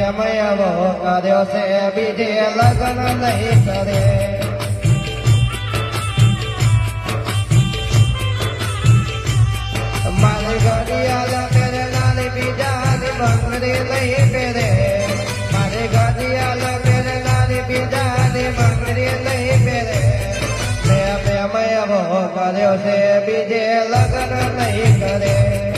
પ્રેમયવો કર્યો છે બીજે લગ્ન નહીં કરે મારી ઘડિયાળ પહેરે નાની બીજાની બંગડી નહીં પહેરે મારી ઘડિયાળ પહેરે નાની બીજાની બંગડી નહીં પહેરે મેં પ્રેમયવો કર્યો છે બીજે લગ્ન નહીં કરે